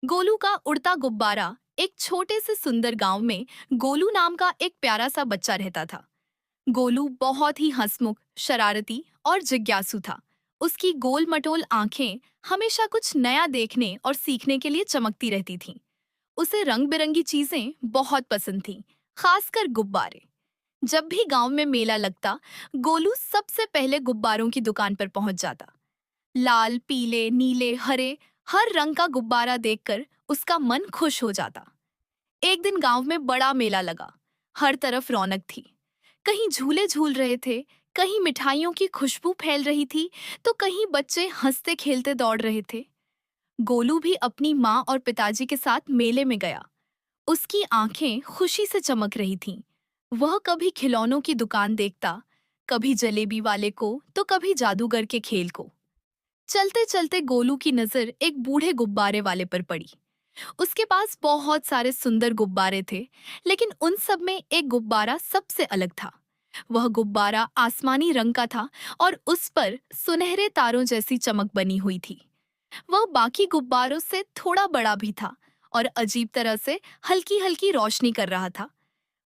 गोलू का उड़ता गुब्बारा। एक छोटे से सुंदर गांव में गोलू नाम का एक प्यारा सा बच्चा रहता था। गोलू बहुत ही हंसमुख, शरारती और जिज्ञासु था। उसकी गोल मटोल आंखें हमेशा कुछ नया देखने और सीखने के लिए चमकती रहती थीं। उसे रंग बिरंगी चीजें बहुत पसंद थीं, खासकर गुब्बारे। जब भी गांव में मेला लगता, गोलू सबसे पहले गुब्बारों की दुकान पर पहुंच जाता। लाल, पीले, नीले, हरे, हर रंग का गुब्बारा देखकर उसका मन खुश हो जाता। एक दिन गांव में बड़ा मेला लगा। हर तरफ रौनक थी। कहीं झूले झूल रहे थे, कहीं मिठाइयों की खुशबू फैल रही थी, तो कहीं बच्चे हंसते खेलते दौड़ रहे थे। गोलू भी अपनी माँ और पिताजी के साथ मेले में गया। उसकी आंखें खुशी से चमक रही थीं। वह कभी खिलौनों की दुकान देखता, कभी जलेबी वाले को, तो कभी जादूगर के खेल को। चलते चलते गोलू की नजर एक बूढ़े गुब्बारे वाले पर पड़ी। उसके पास बहुत सारे सुंदर गुब्बारे थे, लेकिन उन सब में एक गुब्बारा सबसे अलग था। वह गुब्बारा आसमानी रंग का था और उस पर सुनहरे तारों जैसी चमक बनी हुई थी। वह बाकी गुब्बारों से थोड़ा बड़ा भी था और अजीब तरह से हल्की हल्की रोशनी कर रहा था।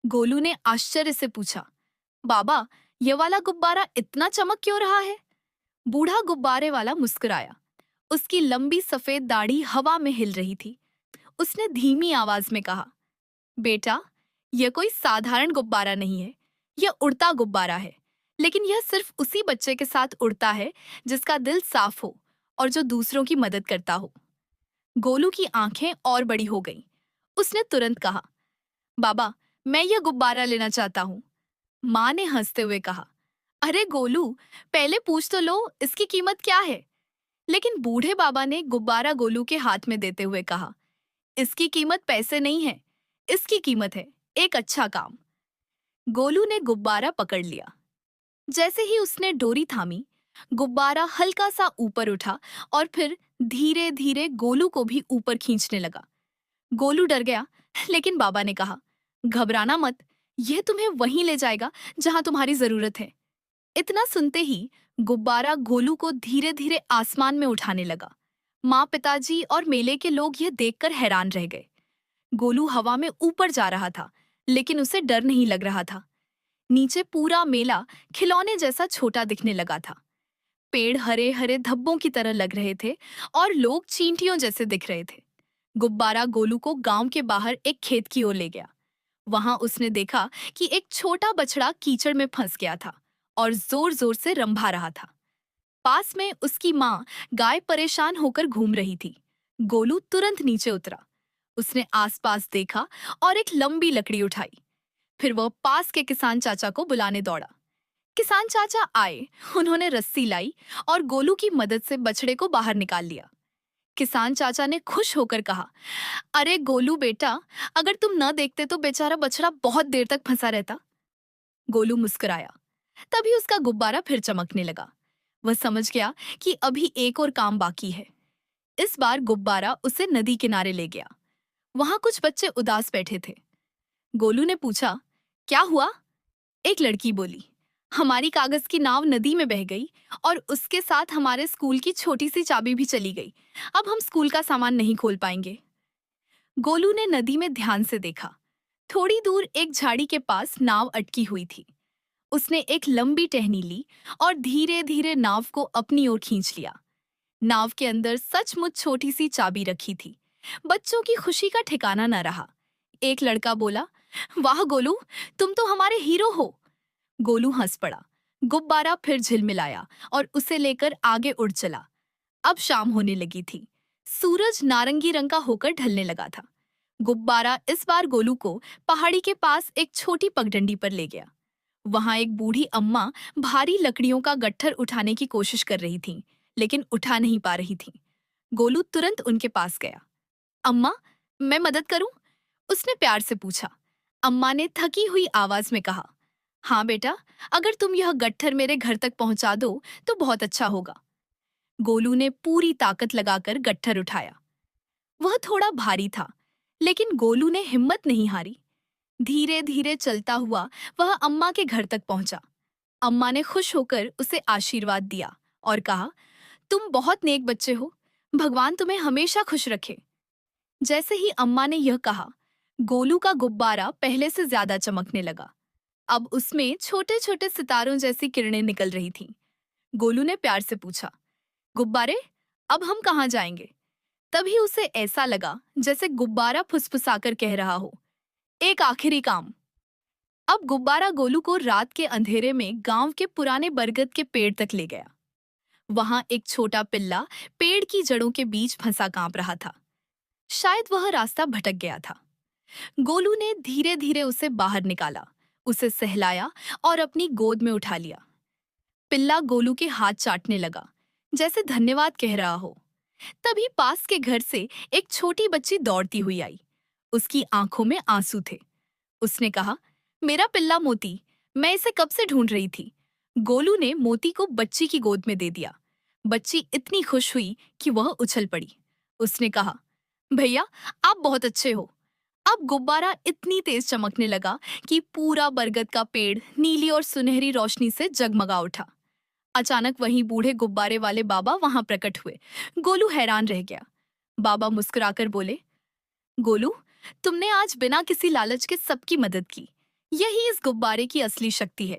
गोलू ने आश्चर्य से पूछा, बाबा, ये वाला गुब्बारा इतना चमक क्यों रहा है? बूढ़ा गुब्बारे वाला मुस्कुराया। उसकी लंबी सफेद दाढ़ी हवा में हिल रही थी। उसने धीमी आवाज में कहा, बेटा, यह कोई साधारण गुब्बारा नहीं है। यह उड़ता गुब्बारा है। लेकिन यह सिर्फ उसी बच्चे के साथ उड़ता है जिसका दिल साफ हो और जो दूसरों की मदद करता हो। गोलू की आंखें और बड़ी हो गईं। उसने तुरंत कहा, बाबा, मैं यह गुब्बारा लेना चाहता हूँ। माँ ने हंसते हुए कहा, अरे गोलू, पहले पूछ तो लो इसकी कीमत क्या है। लेकिन बूढ़े बाबा ने गुब्बारा गोलू के हाथ में देते हुए कहा, इसकी कीमत पैसे नहीं है, इसकी कीमत है एक अच्छा काम। गोलू ने गुब्बारा पकड़ लिया। जैसे ही उसने डोरी थामी, गुब्बारा हल्का सा ऊपर उठा और फिर धीरे धीरे गोलू को भी ऊपर खींचने लगा। गोलू डर गया, लेकिन बाबा ने कहा, घबराना मत, यह तुम्हें वहीं ले जाएगा जहां तुम्हारी जरूरत है। इतना सुनते ही गुब्बारा गोलू को धीरे धीरे आसमान में उठाने लगा। माँ, पिताजी और मेले के लोग यह देखकर हैरान रह गए। गोलू हवा में ऊपर जा रहा था, लेकिन उसे डर नहीं लग रहा था। नीचे पूरा मेला खिलौने जैसा छोटा दिखने लगा था। पेड़ हरे हरे धब्बों की तरह लग रहे थे और लोग चींटियों जैसे दिख रहे थे। गुब्बारा गोलू को गांव के बाहर एक खेत की ओर ले गया। वहां उसने देखा कि एक छोटा बछड़ा कीचड़ में फंस गया था और जोर जोर से रंभा रहा था। पास में उसकी माँ गाय परेशान होकर घूम रही थी। गोलू तुरंत नीचे उतरा। उसने आसपास देखा और एक लंबी लकड़ी उठाई। फिर वह पास के किसान चाचा को बुलाने दौड़ा। किसान चाचा आए। उन्होंने रस्सी लाई और गोलू की मदद से बछड़े को बाहर निकाल लिया। किसान चाचा ने खुश होकर कहा, अरे गोलू बेटा, अगर तुम न देखते तो बेचारा बछड़ा बहुत देर तक फंसा रहता। गोलू मुस्कुराया। तभी उसका गुब्बारा फिर चमकने लगा। वह समझ गया कि अभी एक और काम बाकी है। इस बार गुब्बारा उसे नदी किनारे ले गया। वहां कुछ बच्चे उदास बैठे थे। गोलू ने पूछा, क्या हुआ? एक लड़की बोली, हमारी कागज की नाव नदी में बह गई और उसके साथ हमारे स्कूल की छोटी सी चाबी भी चली गई। अब हम स्कूल का सामान नहीं खोल पाएंगे। गोलू ने नदी में ध्यान से देखा। थोड़ी दूर एक झाड़ी के पास नाव अटकी हुई थी। उसने एक लंबी टहनी ली और धीरे धीरे नाव को अपनी ओर खींच लिया। नाव के अंदर सचमुच छोटी सी चाबी रखी थी। बच्चों की खुशी का ठिकाना न रहा। एक लड़का बोला, वाह गोलू, तुम तो हमारे हीरो हो। गोलू हंस पड़ा। गुब्बारा फिर झिलमिलाया और उसे लेकर आगे उड़ चला। अब शाम होने लगी थी। सूरज नारंगी रंग का होकर ढलने लगा था। गुब्बारा इस बार गोलू को पहाड़ी के पास एक छोटी पगडंडी पर ले गया। वहां एक बूढ़ी अम्मा भारी लकड़ियों का गट्ठर उठाने की कोशिश कर रही थीं, लेकिन उठा नहीं पा रही थीं। गोलू तुरंत उनके पास गया। अम्मा, मैं मदद करूं? उसने प्यार से पूछा। अम्मा ने थकी हुई आवाज में कहा, हाँ बेटा, अगर तुम यह गट्ठर मेरे घर तक पहुंचा दो तो बहुत अच्छा होगा। गोलू ने पूरी ताकत लगाकर गट्ठर उठाया। वह थोड़ा भारी था, लेकिन गोलू ने हिम्मत नहीं हारी। धीरे धीरे चलता हुआ वह अम्मा के घर तक पहुंचा। अम्मा ने खुश होकर उसे आशीर्वाद दिया और कहा, तुम बहुत नेक बच्चे हो। भगवान तुम्हें हमेशा खुश रखे। जैसे ही अम्मा ने यह कहा, गोलू का गुब्बारा पहले से ज्यादा चमकने लगा। अब उसमें छोटे छोटे सितारों जैसी किरणें निकल रही थीं। गोलू ने प्यार से पूछा, गुब्बारे, अब हम कहाँ जाएंगे? तभी उसे ऐसा लगा जैसे गुब्बारा फुसफुसाकर कह रहा हो, एक आखिरी काम। अब गुब्बारा गोलू को रात के अंधेरे में गांव के पुराने बरगद के पेड़ तक ले गया। वहां एक छोटा पिल्ला पेड़ की जड़ों के बीच फंसा कांप रहा था। शायद वह रास्ता भटक गया था। गोलू ने धीरे धीरे उसे बाहर निकाला, उसे सहलाया और अपनी गोद में उठा लिया। पिल्ला गोलू के हाथ चाटने लगा, जैसे धन्यवाद कह रहा हो। तभी पास के घर से एक छोटी बच्ची दौड़ती हुई आई। उसकी आंखों में आंसू थे। उसने कहा, मेरा पिल्ला मोती, मैं इसे कब से ढूंढ रही थी। गोलू ने मोती को बच्ची की गोद में दे दिया। बच्ची इतनी खुश हुई कि वह उछल पड़ी। उसने कहा, भैया, आप बहुत अच्छे हो। अब गुब्बारा इतनी तेज चमकने लगा कि पूरा बरगद का पेड़ नीली और सुनहरी रोशनी से जगमगा उठा। अचानक वहीं बूढ़े गुब्बारे वाले बाबा वहां प्रकट हुए। गोलू हैरान रह गया। बाबा मुस्कुराकर बोले, गोलू, तुमने आज बिना किसी लालच के सबकी मदद की। यही इस गुब्बारे की असली शक्ति है।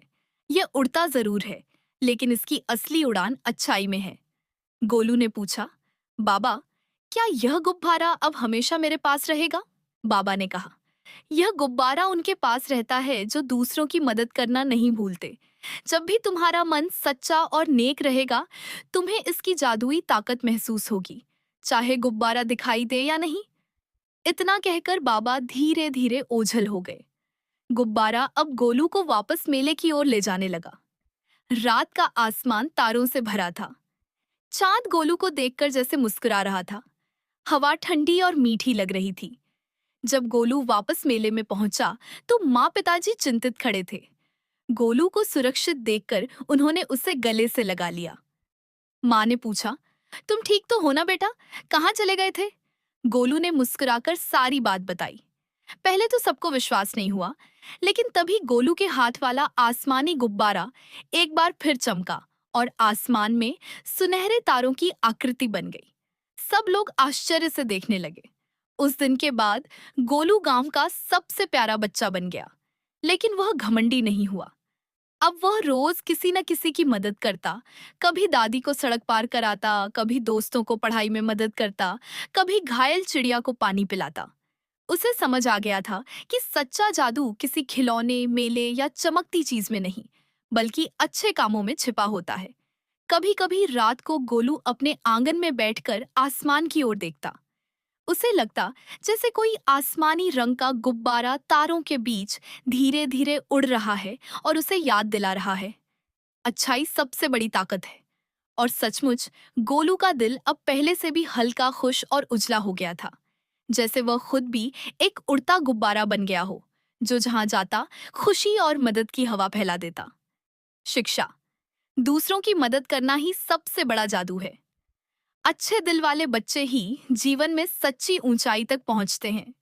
यह उड़ता जरूर है, लेकिन इसकी असली उड़ान अच्छाई में है। गोलू ने पूछा, बाबा, क्या यह गुब्बारा अब हमेशा मेरे पास रहेगा? बाबा ने कहा, यह गुब्बारा उनके पास रहता है जो दूसरों की मदद करना नहीं भूलते। जब भी तुम्हारा मन सच्चा और नेक रहेगा, तुम्हें इसकी जादुई ताकत महसूस होगी, चाहे गुब्बारा दिखाई दे या नहीं। इतना कहकर बाबा धीरे धीरे ओझल हो गए। गुब्बारा अब गोलू को वापस मेले की ओर ले जाने लगा। रात का आसमान तारों से भरा था। चांद गोलू को देखकर जैसे मुस्कुरा रहा था। हवा ठंडी और मीठी लग रही थी। जब गोलू वापस मेले में पहुंचा तो माँ पिताजी चिंतित खड़े थे। गोलू को सुरक्षित देखकर उन्होंने उसे गले से लगा लिया। माँ ने पूछा, तुम ठीक तो हो ना बेटा? कहाँ चले गए थे? गोलू ने मुस्कुराकर सारी बात बताई। पहले तो सबको विश्वास नहीं हुआ, लेकिन तभी गोलू के हाथ वाला आसमानी गुब्बारा एक बार फिर चमका और आसमान में सुनहरे तारों की आकृति बन गई। सब लोग आश्चर्य से देखने लगे। उस दिन के बाद गोलू गांव का सबसे प्यारा बच्चा बन गया। लेकिन वह घमंडी नहीं हुआ। अब वह रोज किसी न किसी की मदद करता। कभी दादी को सड़क पार कराता, कभी दोस्तों को पढ़ाई में मदद करता, कभी घायल चिड़िया को पानी पिलाता। उसे समझ आ गया था कि सच्चा जादू किसी खिलौने, मेले या चमकती चीज में नहीं, बल्कि अच्छे कामों में छिपा होता है। कभी कभी रात को गोलू अपने आंगन में बैठकर आसमान की ओर देखता। उसे लगता जैसे कोई आसमानी रंग का गुब्बारा तारों के बीच धीरे धीरे उड़ रहा है और उसे याद दिला रहा है, अच्छाई सबसे बड़ी ताकत है। और सचमुच गोलू का दिल अब पहले से भी हल्का, खुश और उजला हो गया था, जैसे वह खुद भी एक उड़ता गुब्बारा बन गया हो, जो जहां जाता खुशी और मदद की हवा फैला देता। शिक्षा, दूसरों की मदद करना ही सबसे बड़ा जादू है। अच्छे दिल वाले बच्चे ही जीवन में सच्ची ऊंचाई तक पहुंचते हैं।